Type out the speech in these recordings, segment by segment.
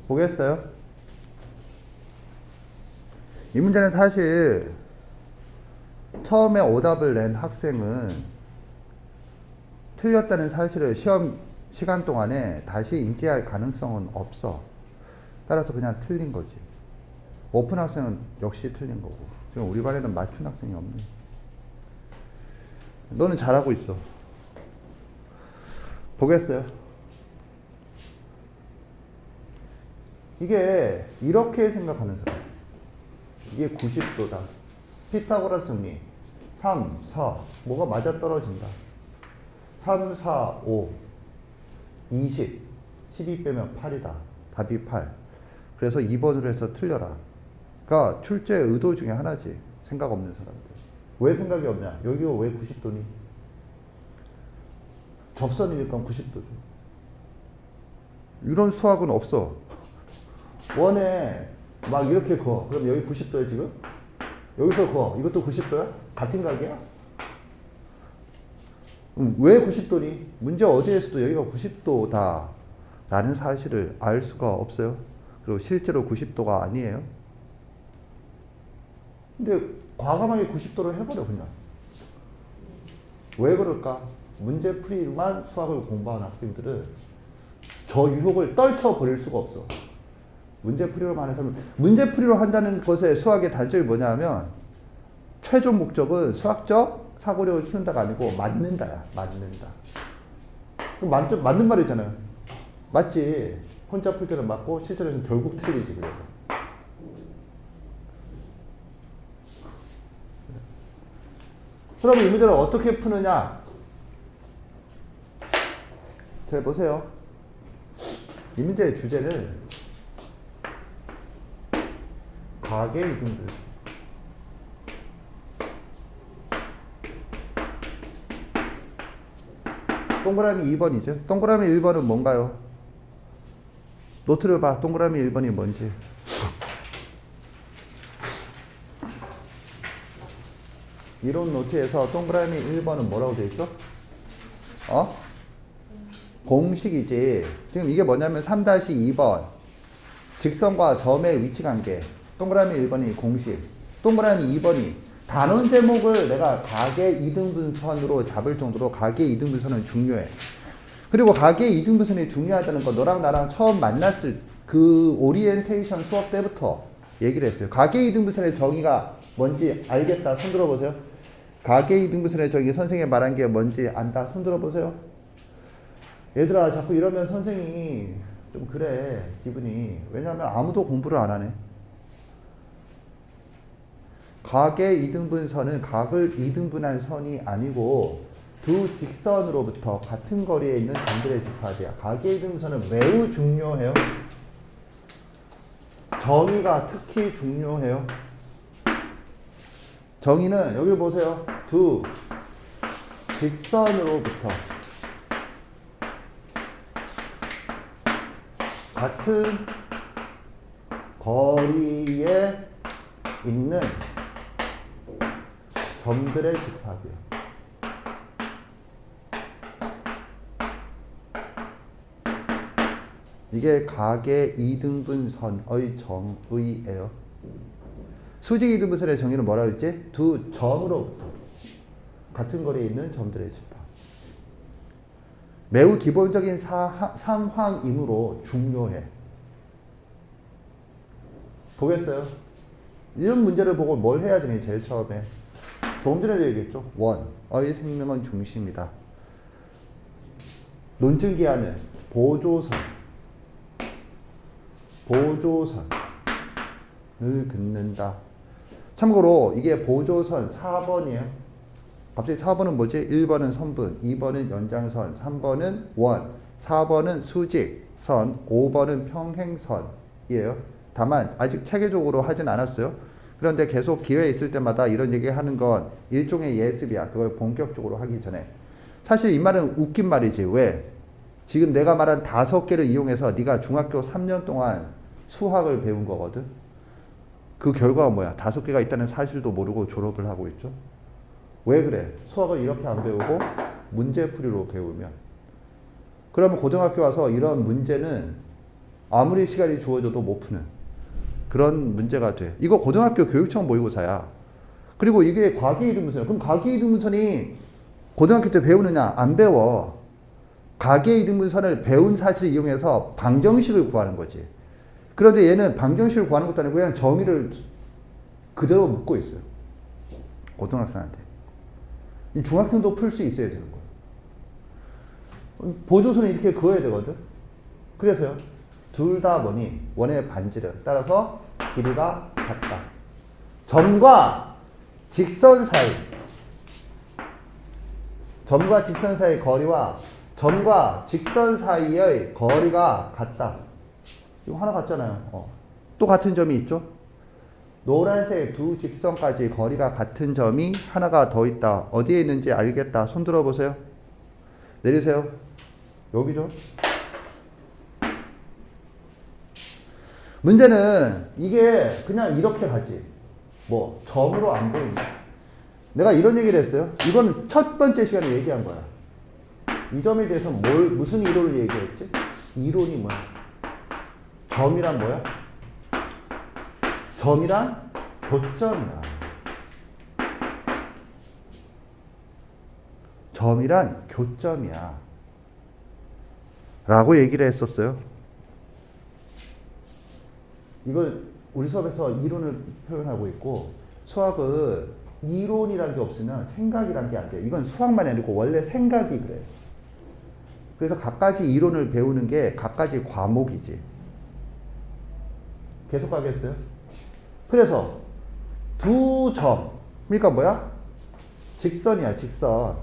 보겠어요? 이 문제는 사실 처음에 오답을 낸 학생은 틀렸다는 사실을 시험 시간 동안에 다시 인지할 가능성은 없어. 따라서 그냥 틀린 거지. 오픈 학생은 역시 틀린 거고. 지금 우리 반에는 맞춘 학생이 없네. 너는 잘하고 있어. 보겠어요? 이게 이렇게 생각하는 사람. 이게 90도다. 피타고라스 정리. 3, 4. 뭐가 맞아 떨어진다. 3, 4, 5. 20. 12 빼면 8이다. 답이 8. 그래서 2번으로 해서 틀려라. 그러니까 출제의 의도 중에 하나지. 생각 없는 사람들. 왜 생각이 없냐? 여기가 왜 90도니? 접선이니까 90도죠. 이런 수학은 없어. 원에 막 이렇게 그어. 그럼 여기 90도야 지금? 여기서 그어. 이것도 90도야? 같은 각이야? 왜 90도니? 문제 어디에서도 여기가 90도다 라는 사실을 알 수가 없어요. 그리고 실제로 90도가 아니에요. 근데 과감하게 90도로 해버려 그냥. 왜 그럴까? 문제풀이만 수학을 공부하는 학생들은 저 유혹을 떨쳐버릴 수가 없어. 문제풀이로만 해서 문제풀이로 한다는 것의 수학의 단점이 뭐냐면 최종 목적은 수학적 사고력을 키운다가 아니고 맞는다야. 맞는다. 맞는 말이잖아요. 맞지. 혼자 풀 때는 맞고 실전에서는 결국 틀리지. 그래서. 그럼 이 문제를 어떻게 푸느냐? 잘 보세요. 이 문제의 주제는 가계 이등분. 동그라미 2번이죠. 동그라미 1번은 뭔가요? 노트를 봐. 동그라미 1번이 뭔지. 이론 노트에서 동그라미 1번은 뭐라고 되어 있어? 공식이지. 지금 이게 뭐냐면 3-2번. 직선과 점의 위치 관계. 동그라미 1번이 공식. 동그라미 2번이 단원 제목을 내가 가계 2등분선으로 잡을 정도로 가계 2등분선은 중요해. 그리고 가계 2등분선이 중요하다는 거 너랑 나랑 처음 만났을 그 오리엔테이션 수업 때부터 얘기를 했어요. 가계 2등분선의 정의가 뭔지 알겠다. 손 들어보세요. 가계 2등분선의 정의 선생님이 말한 게 뭔지 안다. 손 들어보세요. 얘들아 자꾸 이러면 선생님이 좀 그래 기분이. 왜냐하면 아무도 공부를 안 하네. 가계 2등분선은 각을 2등분한 선이 아니고 두 직선으로부터 같은 거리에 있는 점들의 집합이야. 가계 2등분선은 매우 중요해요. 정의가 특히 중요해요. 정의는 여기 보세요. 두 직선으로부터 같은 거리에 있는 점들의 집합이에요. 이게 가계 2등분선의 정의예요. 수직 2등분선의 정의는 뭐라고 했지? 두 점으로부터 같은 거리에 있는 점들의 집합. 매우 기본적인 상황이므로 중요해. 보겠어요? 이런 문제를 보고 뭘 해야 되니 제일 처음에? 조금 전에도 얘기했죠. 원의 생명은 중심이다. 논증기하는 보조선을 긋는다. 참고로 이게 보조선 4번이에요. 갑자기 4번은 뭐지? 1번은 선분, 2번은 연장선, 3번은 원, 4번은 수직선, 5번은 평행선이에요. 다만 아직 체계적으로 하진 않았어요. 그런데 계속 기회 있을 때마다 이런 얘기 하는 건 일종의 예습이야. 그걸 본격적으로 하기 전에. 사실 이 말은 웃긴 말이지. 왜? 지금 내가 말한 5개를 이용해서 네가 중학교 3년 동안 수학을 배운 거거든. 그 결과가 뭐야? 5개가 있다는 사실도 모르고 졸업을 하고 있죠. 왜 그래? 수학을 이렇게 안 배우고 문제풀이로 배우면. 그러면 고등학교 와서 이런 문제는 아무리 시간이 주어져도 못 푸는 그런 문제가 돼. 이거 고등학교 교육청 모의고사야. 그리고 이게 과기이등분선. 그럼 과기이등분선이 고등학교 때 배우느냐? 안 배워. 과기이등분선을 배운 사실을 이용해서 방정식을 구하는 거지. 그런데 얘는 방정식을 구하는 것도 아니고 그냥 정의를 그대로 묻고 있어요. 고등학생한테. 이 중학생도 풀 수 있어야 되는 거예요. 보조선은 이렇게 그어야 되거든. 그래서요. 둘 다 뭐니? 원의 반지름. 따라서 길이가 같다. 점과 직선 사이. 점과 직선 사이의 거리와 점과 직선 사이의 거리가 같다. 이거 하나 같잖아요. 또 같은 점이 있죠? 노란색 두 직선까지 거리가 같은 점이 하나가 더 있다. 어디에 있는지 알겠다. 손 들어보세요. 내리세요. 여기죠? 문제는 이게 그냥 이렇게 가지. 뭐 점으로 안 보인다. 내가 이런 얘기를 했어요. 이거는 첫 번째 시간에 얘기한 거야. 이 점에 대해서 무슨 이론을 얘기했지? 이론이 뭐야? 점이란 뭐야? 점이란 교점이야. 점이란 교점이야. 라고 얘기를 했었어요. 이걸 우리 수업에서 이론을 표현하고 있고, 수학은 이론이라는 게 없으면 생각이라는 게 안 돼요. 이건 수학만이 아니고 원래 생각이 그래요. 그래서 각가지 이론을 배우는 게 각가지 과목이지. 계속 가겠어요? 그래서 두 점, 그러니까 뭐야? 직선이야, 직선.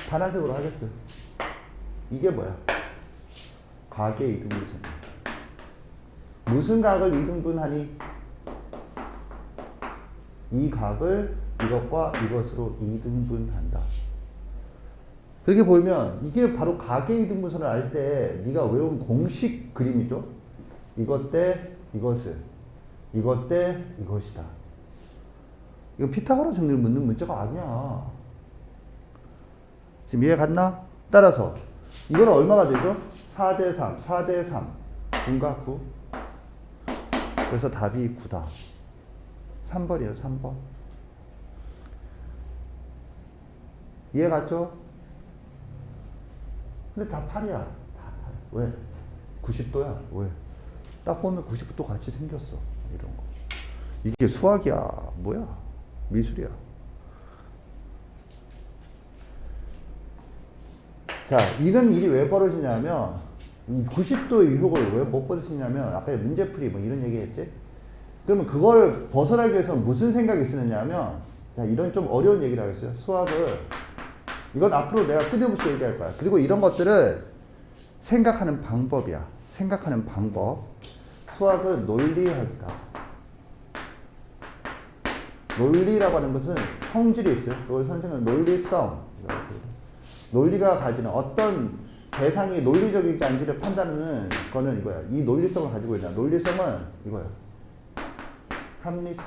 파란색으로 하겠어요. 이게 뭐야? 각의 이등분선. 무슨 각을 이등분하니? 이 각을 이것과 이것으로 이등분한다. 그렇게 보면 이게 바로 각의 이등분선을 알 때 네가 외운 공식 그림이죠. 이것 대 이것을, 이것 대 이것이다. 이건 피타고라 정리를 묻는 문제가 아니야. 지금 이해 갔나? 따라서 이건 얼마가 되죠? 4대 3, 4대 3. 9가 9. 그래서 답이 9다. 3번이에요, 3번. 이해 갔죠? 근데 다 8이야. 다 8. 왜? 90도야. 왜? 딱 보면 90도 같이 생겼어. 이런 거. 이게 수학이야. 뭐야? 미술이야. 자, 이런 일이 왜 벌어지냐면 90도의 유혹을 왜 못 벌어지냐면 아까 문제풀이 뭐 이런 얘기 했지? 그러면 그걸 벗어나기 위해서 무슨 생각이 있었느냐면 자, 이런 좀 어려운 얘기를 하겠어요. 수학을 이건 앞으로 내가 끊임없이 얘기할 거야. 그리고 이런 것들을 생각하는 방법이야. 생각하는 방법. 수학은 논리학이다. 논리라고 하는 것은 성질이 있어요. 그걸 선생은 논리성. 논리가 가지는 어떤 대상이 논리적인지 아닌지를 판단하는 거는 이거야. 이 논리성을 가지고 있다. 논리성은 이거야. 합리성.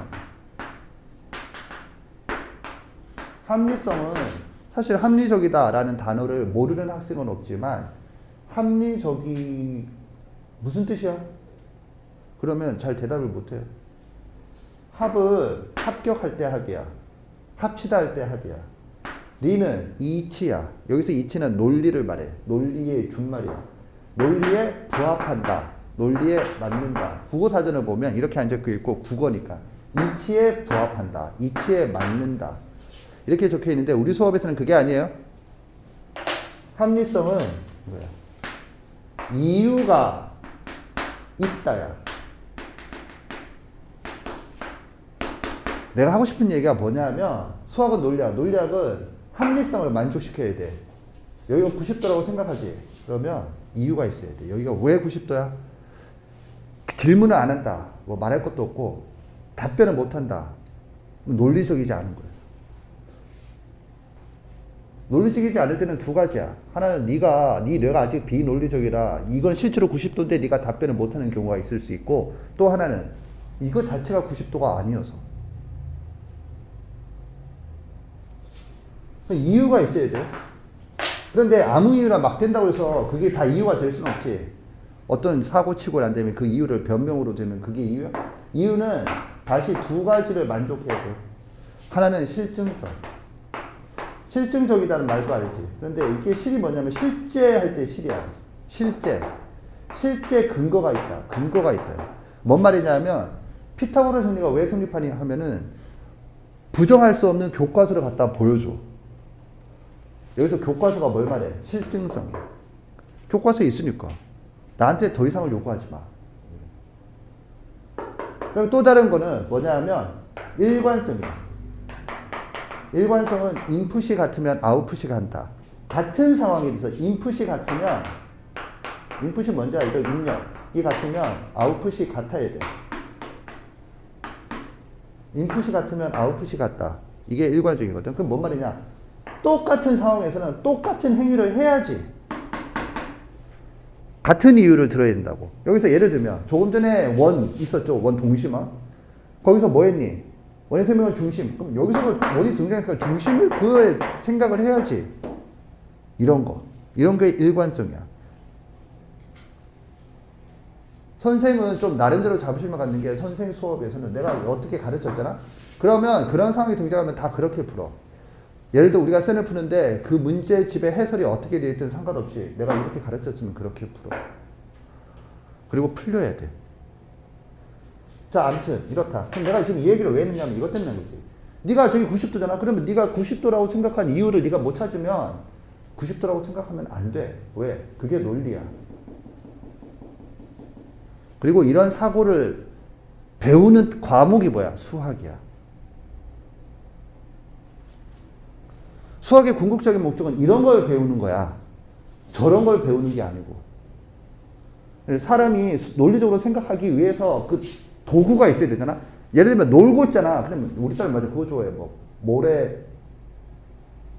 합리성은 사실 합리적이다라는 단어를 모르는 학생은 없지만 합리적이 무슨 뜻이야? 그러면 잘 대답을 못해요. 합은 합격할 때 합이야. 합치다 할 때 합이야. 리는 이치야. 여기서 이치는 논리를 말해. 논리의 준말이야. 논리에 부합한다. 논리에 맞는다. 국어사전을 보면 이렇게 적혀 있고 국어니까 이치에 부합한다. 이치에 맞는다. 이렇게 적혀 있는데 우리 수업에서는 그게 아니에요. 합리성은 뭐야? 이유가 있다야. 내가 하고 싶은 얘기가 뭐냐면 수학은 논리학. 논리학은 합리성을 만족시켜야 돼. 여기가 90도라고 생각하지. 그러면 이유가 있어야 돼. 여기가 왜 90도야? 질문을 안 한다. 뭐 말할 것도 없고 답변을 못 한다. 논리적이지 않은 거예요. 논리적이지 않을 때는 두 가지야. 하나는 네 뇌가 아직 비논리적이라 이건 실제로 90도인데 네가 답변을 못 하는 경우가 있을 수 있고 또 하나는 이거 자체가 90도가 아니어서. 이유가 있어야 돼요. 그런데 아무 이유나 막 된다고 해서 그게 다 이유가 될 수는 없지. 어떤 사고 치고 안 되면 그 이유를 변명으로 되면 그게 이유야? 이유는 다시 두 가지를 만족해야 돼. 하나는 실증성. 실증적이라는 말도 알지. 그런데 이게 실이 뭐냐면 실제 할 때 실이야. 실제. 실제 근거가 있다. 근거가 있다. 뭔 말이냐면 피타고라스 정리가 왜 성립하냐 하면은 부정할 수 없는 교과서를 갖다 보여줘. 여기서 교과서가 뭘 말해? 실증성이야. 교과서에 있으니까. 나한테 더 이상을 요구하지 마. 그리고 또 다른 거는 뭐냐면 일관성이야. 일관성은 인풋이 같으면 아웃풋이 간다. 같은 상황에 대해서 인풋이 같으면 인풋이 뭔지 알죠? 입력이 같으면 아웃풋이 같아야 돼. 인풋이 같으면 아웃풋이 같다. 이게 일관적이거든. 그럼 뭔 말이냐? 똑같은 상황에서는 똑같은 행위를 해야지. 같은 이유를 들어야 된다고. 여기서 예를 들면 조금 전에 원 있었죠. 원 동심화. 거기서 뭐 했니? 원의 설명은 중심. 그럼 여기서 원이 등장하니까 중심을 그거에 생각을 해야지. 이런 거. 이런 게 일관성이야. 선생은 좀 나름대로 자부심을 갖는 게 선생 수업에서는 내가 어떻게 가르쳤잖아? 그러면 그런 상황이 등장하면 다 그렇게 풀어. 예를 들어 우리가 쌤을 푸는데 그 문제집의 해설이 어떻게 되어 있든 상관없이 내가 이렇게 가르쳤으면 그렇게 풀어. 그리고 풀려야 돼. 자, 아무튼 이렇다. 그럼 내가 지금 이 얘기를 왜 했냐면 이것 때문에 그렇지. 네가 저기 90도잖아. 그러면 네가 90도라고 생각한 이유를 네가 못 찾으면 90도라고 생각하면 안 돼. 왜? 그게 논리야. 그리고 이런 사고를 배우는 과목이 뭐야? 수학이야. 수학의 궁극적인 목적은 이런 걸 배우는 거야. 저런 걸 배우는 게 아니고. 사람이 논리적으로 생각하기 위해서 그 도구가 있어야 되잖아. 예를 들면 놀고 있잖아. 그러면 우리 딸 맞아. 그거 좋아해. 뭐 모래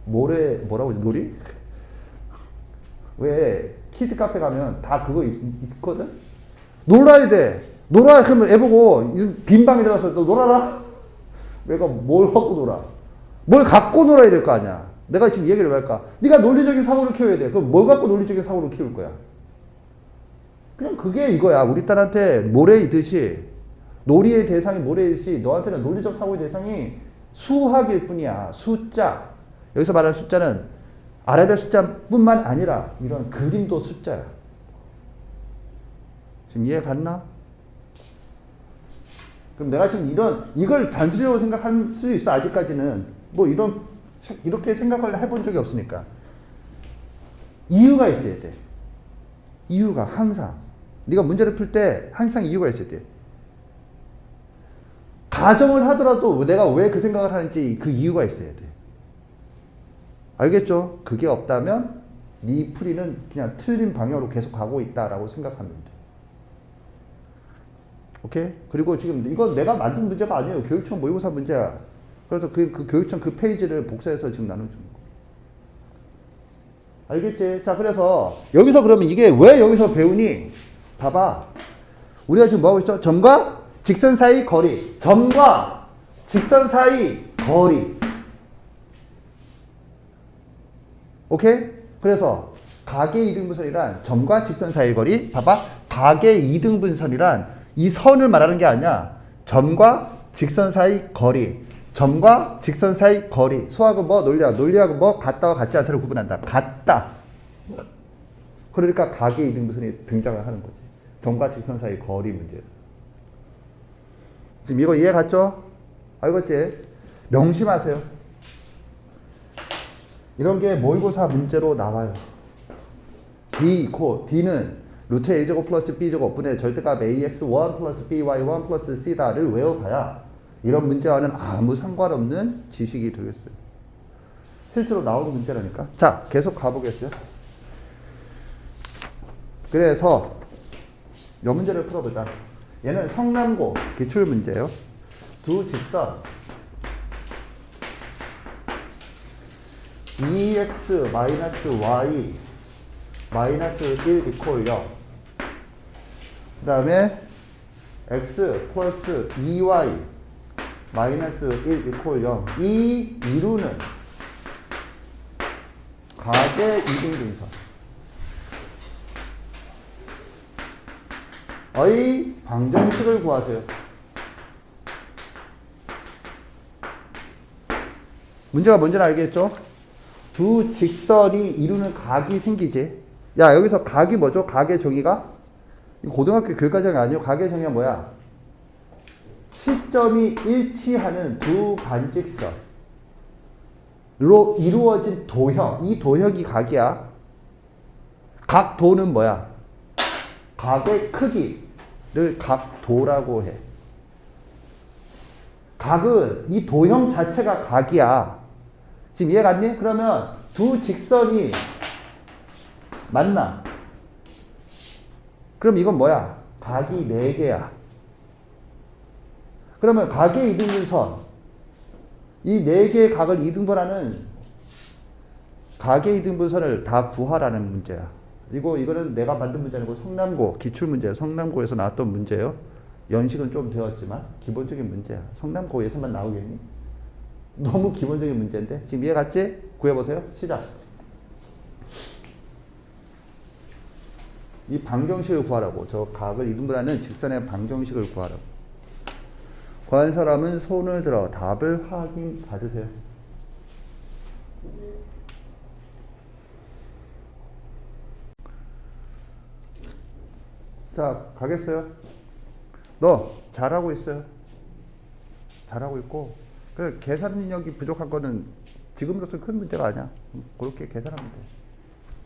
뭐라고 하지? 놀이? 왜 키즈 카페 가면 다 그거 있거든? 놀아야 돼. 놀아. 그러면 애 보고 빈 방에 들어가서 너 놀아라. 내가 뭘 갖고 놀아? 뭘 갖고 놀아야 될 거 아니야. 내가 지금 얘기를 왜 할까? 네가 논리적인 사고를 키워야 돼. 그럼 뭘 갖고 논리적인 사고를 키울 거야? 그냥 그게 이거야. 우리 딸한테 모래이듯이 놀이의 대상이 모래이듯이 너한테는 논리적 사고의 대상이 수학일 뿐이야. 숫자. 여기서 말하는 숫자는 아라비아 숫자뿐만 아니라 이런 그림도 숫자야. 지금 이해 갔나? 그럼 내가 지금 이걸 단순이라고 생각할 수 있어. 아직까지는 뭐 이렇게 생각을 해본 적이 없으니까. 이유가 있어야 돼. 이유가 항상. 네가 문제를 풀 때 항상 이유가 있어야 돼. 가정을 하더라도 내가 왜 그 생각을 하는지 그 이유가 있어야 돼. 알겠죠? 그게 없다면 네 풀이는 그냥 틀린 방향으로 계속 가고 있다라고 생각하면 돼. 오케이? 그리고 지금 이건 내가 만든 문제가 아니에요. 교육청 모의고사 문제야. 그래서 그 교육청 그 페이지를 복사해서 지금 나눠주는 거. 알겠지? 자, 그래서 여기서 그러면 이게 왜 여기서 배우니? 봐봐. 우리가 지금 뭐 하고 있죠? 점과 직선 사이 거리. 점과 직선 사이 거리. 오케이? 그래서 각의 이등분선이란 점과 직선 사이 거리. 봐봐. 각의 이등분선이란 이 선을 말하는 게 아니야. 점과 직선 사이 거리. 점과 직선 사이 거리. 수학은 뭐? 논리학. 논리학은 뭐? 같다와 같지 않다를 구분한다. 같다. 그러니까 각의 이등분선이 등장을 하는 거지. 점과 직선 사이 거리 문제에서. 지금 이거 이해 갔죠? 알겠지? 명심하세요. 이런 게 모의고사 문제로 나와요. D는 루트 A제곱 플러스 B제곱 분의 절대값 AX1 플러스 BY1 플러스 C다를 외워봐야 이런 문제와는 아무 상관없는 지식이 되겠어요. 실제로 나오는 문제라니까. 자, 계속 가보겠어요. 그래서 이 문제를 풀어보자. 얘는 성남고 기출 문제예요. 두 직선 EX 마이너스 Y 마이너스 1 이퀄 0. 그 다음에 X 플러스 2Y 마이너스 1 이퀄 0. 이 이루는 각의 이등분선. 의 방정식을 구하세요. 문제가 뭔지는 알겠죠? 두 직선이 이루는 각이 생기지. 야, 여기서 각이 뭐죠? 각의 정의가? 고등학교 교육과정이 아니고 각의 정의가 뭐야? 시점이 일치하는 두 반직선으로 이루어진 도형. 이 도형이 각이야. 각도는 뭐야? 각의 크기를 각도라고 해. 각은 이 도형 자체가 각이야. 지금 이해 갔니? 그러면 두 직선이 만나. 그럼 이건 뭐야? 각이 4개야. 그러면 각의 이등분선. 이 4개의 각을 이등분하는 각의 이등분선을 다 구하라는 문제야. 이거는 내가 만든 문제 아니고 성남고 기출문제야. 성남고에서 나왔던 문제예요. 연식은 좀 되었지만 기본적인 문제야. 성남고에서만 나오겠니? 너무 기본적인 문제인데 지금 이해 갔지? 구해보세요. 시작. 이 방정식을 구하라고. 저 각을 이등분하는 직선의 방정식을 구하라고. 구한 사람은 손을 들어 답을 확인 받으세요. 자, 가겠어요? 너 잘하고 있어요. 잘하고 있고 그 계산 능력이 부족한 거는 지금으로서 큰 문제가 아니야. 그렇게 계산하면 돼.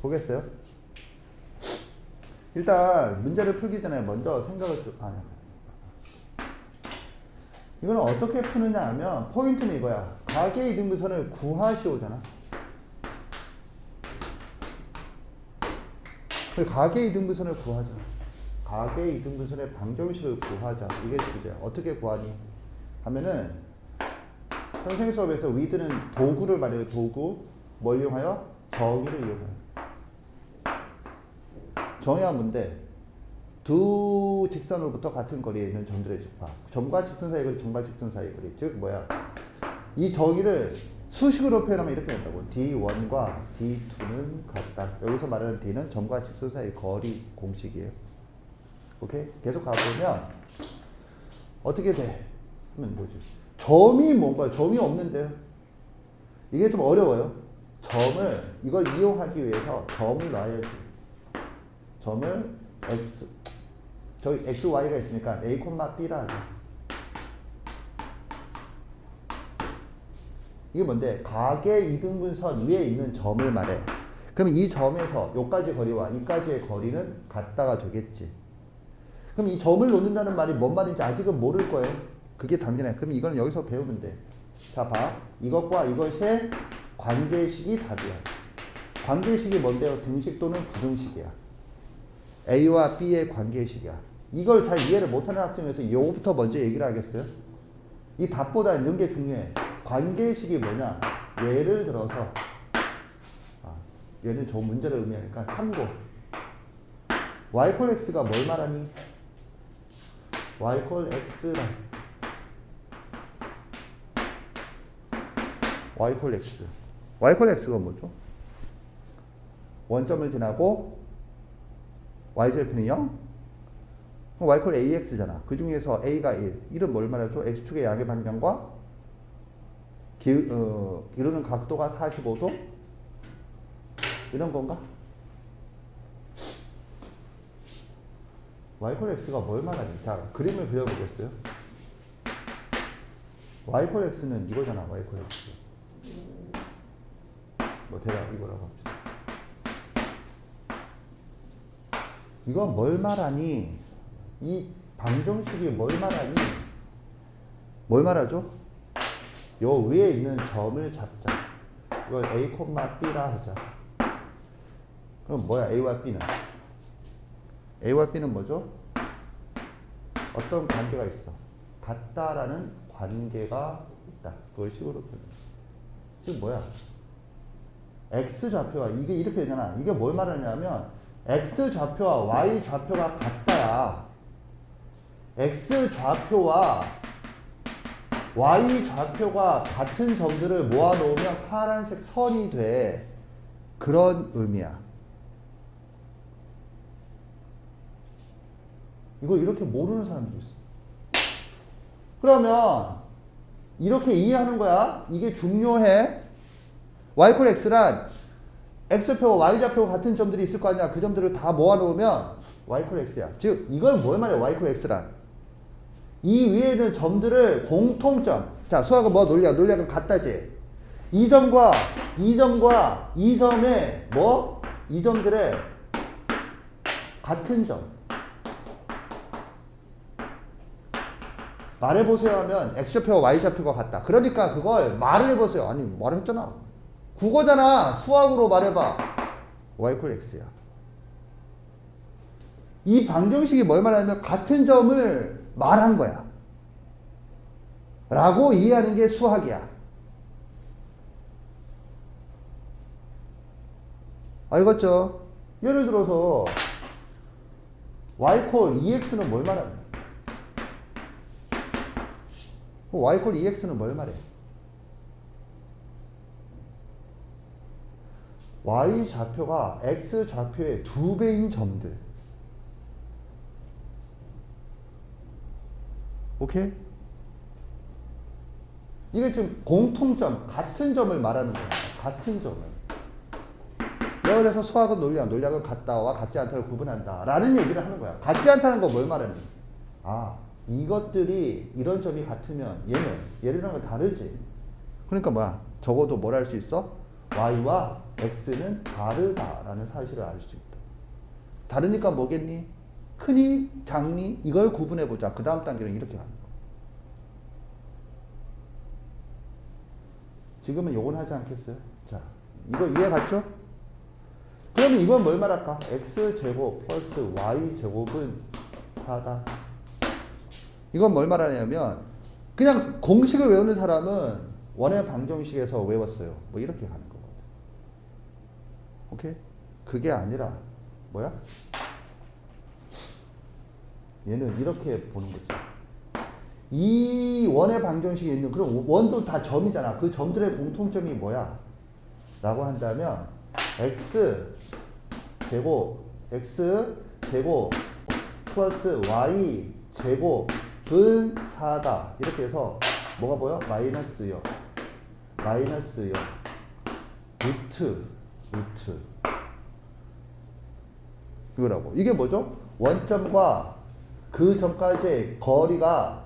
보겠어요? 일단 문제를 풀기 전에 먼저 생각을 좀 아니야. 이거는 어떻게 푸느냐 하면 포인트는 이거야. 각의 이등분선을 구하시오잖아. 각의 이등분선을 구하잖아. 각의 이등분선의 방정식을 구하자. 이게 주제야. 어떻게 구하니? 하면은 선생님 수업에서 with는 도구를 말해요. 도구. 뭘 이용하여? 정의를 이용하여. 정의가 뭔데? 두 직선으로부터 같은 거리에 있는 점들의 집합. 점과 직선 사이 거리, 점과 직선 사이 거리. 즉 뭐야? 이 정의를 수식으로 표현하면 이렇게 된다고. D1과 D2는 같다. 여기서 말하는 D는 점과 직선 사이 거리 공식이에요. 오케이? 계속 가보면 어떻게 돼? 하면 뭐지? 점이 뭔가요? 점이 없는데요. 이게 좀 어려워요. 점을 이걸 이용하기 위해서 점을 놔야지. 점을 x 저기 x, y가 있으니까 a, b라 하죠. 이게 뭔데? 각의 이등분선 위에 있는 점을 말해. 그럼 이 점에서 여기까지 거리와 이까지의 거리는 같다가 되겠지. 그럼 이 점을 놓는다는 말이 뭔 말인지 아직은 모를 거예요. 그게 당연해. 그럼 이건 여기서 배우면 돼. 자, 봐. 이것과 이것의 관계식이 답이야. 관계식이 뭔데요? 등식 또는 부등식이야. A와 B의 관계식이야. 이걸 잘 이해를 못하는 학생에서 이거부터 먼저 얘기를 하겠어요? 이 답보다 이런 게 중요해. 관계식이 뭐냐? 예를 들어서 얘는 저 문제를 의미하니까 참고. y 콜 x가 뭘 말하니? y 콜 x라. y 콜 x. y 콜 x가 뭐죠? 원점을 지나고 y절편이 0? 그럼 y 콜 ax잖아. 그 중에서 a가 1. 1은 뭘 말하죠? x축의 양의 반경과 이루는 각도가 45도? 이런 건가? y 콜 x가 뭘 말하니? 자, 그림을 그려보겠어요? y 콜 x는 이거잖아. y 콜 x. 뭐 대략 이거라고 합시다. 이건 뭘 말하니? 이 방정식이 뭘 말하니? 뭘 말하죠? 요 위에 있는 점을 잡자. 이걸 a, b라 하자. 그럼 뭐야? a와 b는? a와 b는 뭐죠? 어떤 관계가 있어? 같다라는 관계가 있다. 그걸 식으로 표현해. 즉 뭐야? x좌표와 이게 이렇게 되잖아. 이게 뭘 말하냐면 x좌표와 y좌표가 같다야. x좌표와 y좌표가 같은 점들을 모아놓으면 파란색 선이 돼. 그런 의미야. 이거 이렇게 모르는 사람도 있어. 그러면 이렇게 이해하는 거야. 이게 중요해. y 콜 x란 x표와 y좌표가 같은 점들이 있을 거 아니야. 그 점들을 다 모아놓으면 y 콜 x야. 즉 이건 뭘 말해? y 콜 x란 이 위에 있는 점들을 공통점. 자, 수학은 뭐 논리야? 논리학은 같다지. 이 점과 이 점과 이 점의 뭐? 이 점들의 같은 점. 말해보세요 하면 x좌표와 y좌표가 같다. 그러니까 그걸 말을 해보세요. 아니 말을 했잖아. 국어잖아. 수학으로 말해봐. y 콜 x야. 이 방정식이 뭘 말하냐면 같은 점을 말한 거야. 라고 이해하는 게 수학이야. 알겠죠? 예를 들어서 y 콜 2x는 뭘 말하냐? y 콜 2x는 뭘 말해? y 좌표가 x 좌표의 2배인 점들. 오케이? 이게 지금 공통점, 같은 점을 말하는 거야. 같은 점을. 내가 그래서 수학은 논리학, 논리학은 같다와 같지 않다를 구분한다 라는 얘기를 하는 거야. 같지 않다는 거 뭘 말하는 거야? 아, 이것들이 이런 점이 같으면 얘는 얘랑 다르지. 그러니까 뭐야? 적어도 뭘 할 수 있어? y와 x는 다르다라는 사실을 알 수 있다. 다르니까 뭐겠니? 크니 작니? 이걸 구분해보자. 그 다음 단계는 이렇게 가는 거야. 지금은 요건 하지 않겠어요? 자, 이거 이해 갔죠? 그러면 이건 뭘 말할까? x제곱 플러스 y제곱은 4다. 이건 뭘 말하냐면 그냥 공식을 외우는 사람은 원의 방정식에서 외웠어요. 뭐 이렇게 가는 거거든. 오케이? 그게 아니라 뭐야? 얘는 이렇게 보는 거지. 이 원의 방정식이 있는 그럼 원도 다 점이잖아. 그 점들의 공통점이 뭐야? 라고 한다면 x 제곱 플러스 y 제곱은 4다. 이렇게 해서 뭐가 보여? 마이너스요. 루트 이거라고. 이게 뭐죠? 원점과 그 점까지의 거리가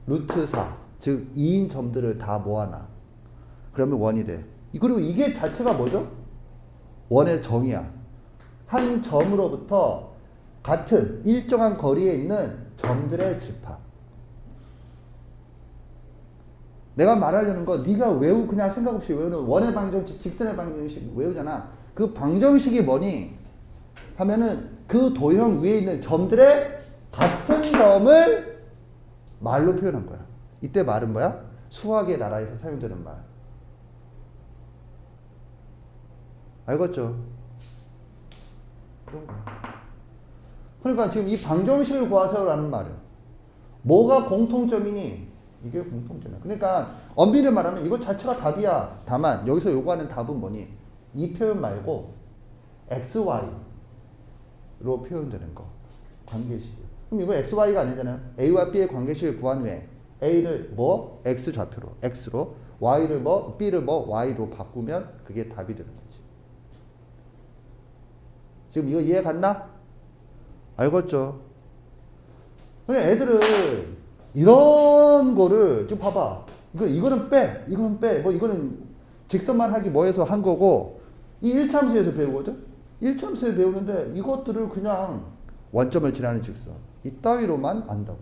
루트 4, 즉 2인 점들을 다 모아놔. 그러면 원이 돼. 그리고 이게 자체가 뭐죠? 원의 정의야. 한 점으로부터 같은 일정한 거리에 있는 점들의 집합. 내가 말하려는 거 네가 그냥 생각 없이 외우는 원의 방정식, 직선의 방정식 외우잖아. 그 방정식이 뭐니? 하면은 그 도형 위에 있는 점들의 같은 점을 말로 표현한 거야. 이때 말은 뭐야? 수학의 나라에서 사용되는 말. 알겠죠? 그런 거야. 그러니까 지금 이 방정식을 구하세요라는 말은 뭐가 공통점이니? 이게 공통점이야. 그러니까 엄밀히 말하면 이거 자체가 답이야. 다만 여기서 요구하는 답은 뭐니? 이 표현 말고 XY로 표현되는 거. 관계식. 그럼 이거 XY가 아니잖아요. A와 B의 관계식을 구한 후에 A를 뭐? X 좌표로, X로, Y를 뭐? B를 뭐? Y로 바꾸면 그게 답이 되는 거지. 지금 이거 이해 갔나? 알겠죠? 그냥 애들은 이런 거를 좀 봐봐. 이거는 빼. 이거는 빼. 뭐 이거는 직선만 하기 뭐해서 한 거고 이 1참수에서 배우거든? 1참수에 배우는데 이것들을 그냥 원점을 지나는 직선. 이따위로만 안다고.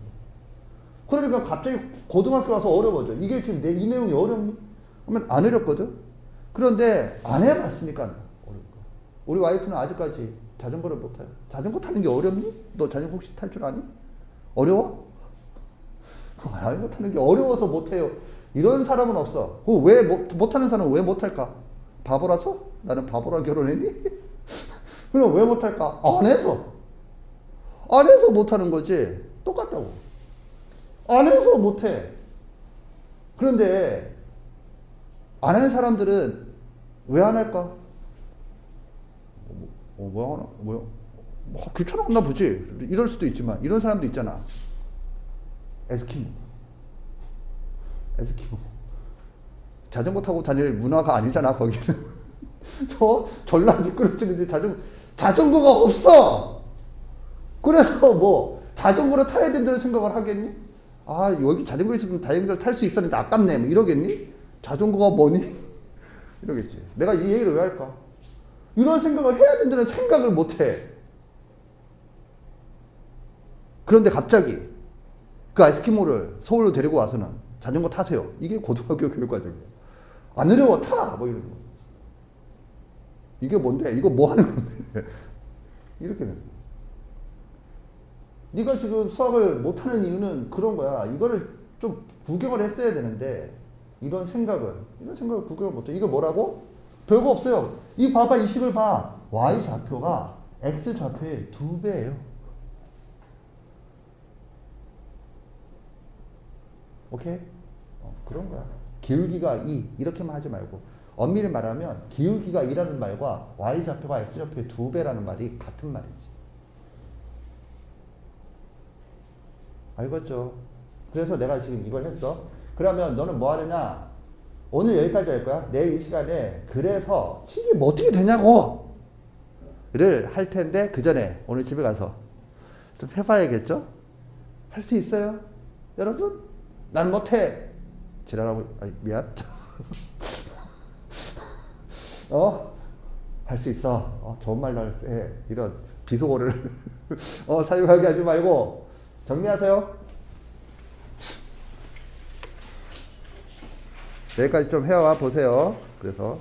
그러니까 갑자기 고등학교 와서 어려워져. 이게 지금 이 내용이 어렵니? 그러면 안 어렵거든? 그런데 안 해봤으니까 어려운 거야. 우리 와이프는 아직까지 자전거를 못 타요. 자전거 타는 게 어렵니? 너 자전거 혹시 탈 줄 아니? 어려워? 자전거 타는 게 어려워서 못해요. 이런 사람은 없어. 왜 못하는 사람은 왜 못할까? 바보라서? 나는 바보랑 결혼했니? 그럼 왜 못할까? 안 해서. 안 해서 못하는 거지. 똑같다고. 안 해서 못해. 그런데 안 하는 사람들은 왜 안 할까? 귀찮았나 보지. 이럴 수도 있지만 이런 사람도 있잖아. 에스키모. 자전거 타고 다닐 문화가 아니잖아 거기는. 졸라 미끄러지는데 자전거가 없어. 그래서 뭐 자전거를 타야 된다는 생각을 하겠니? 아 여기 자전거 있었으면 다행히 탈 수 있었는데 아깝네 뭐 이러겠니? 자전거가 뭐니? 이러겠지. 내가 이 얘기를 왜 할까? 이런 생각을 해야 된다는 생각을 못해. 그런데 갑자기 그 에스키모를 서울로 데리고 와서는 자전거 타세요. 이게 고등학교 교육과정이야. 안 어려워 타! 뭐 이러는 거. 이게 뭔데? 이거 뭐 하는 건데? 이렇게 되는 거야. 네가 지금 수학을 못하는 이유는 그런 거야. 이거를 좀 구경을 했어야 되는데 이런 생각을 구경을 못해. 이거 뭐라고? 별거 없어요. 이 봐봐 이 식을 봐. y 좌표가 x 좌표의 2배예요. 오케이? 그런 거야. 기울기가 2 이렇게만 하지 말고 엄밀히 말하면 기울기가 2라는 말과 y 좌표가 x 좌표의 2배라는 말이 같은 말이지. 알겠죠? 그래서 내가 지금 이걸 했어. 그러면 너는 뭐 하느냐? 오늘 여기까지 할 거야. 내일 이 시간에 그래서 이게 뭐 어떻게 되냐고 를 할 텐데 그 전에 오늘 집에 가서 좀 해봐야겠죠? 할 수 있어요? 여러분? 난 못해. 지랄하고 미안. 할 수 있어. 좋은 말로 해. 이런 비속어를 사용하게 하지 말고 정리하세요. 여기까지 좀 해와 보세요. 그래서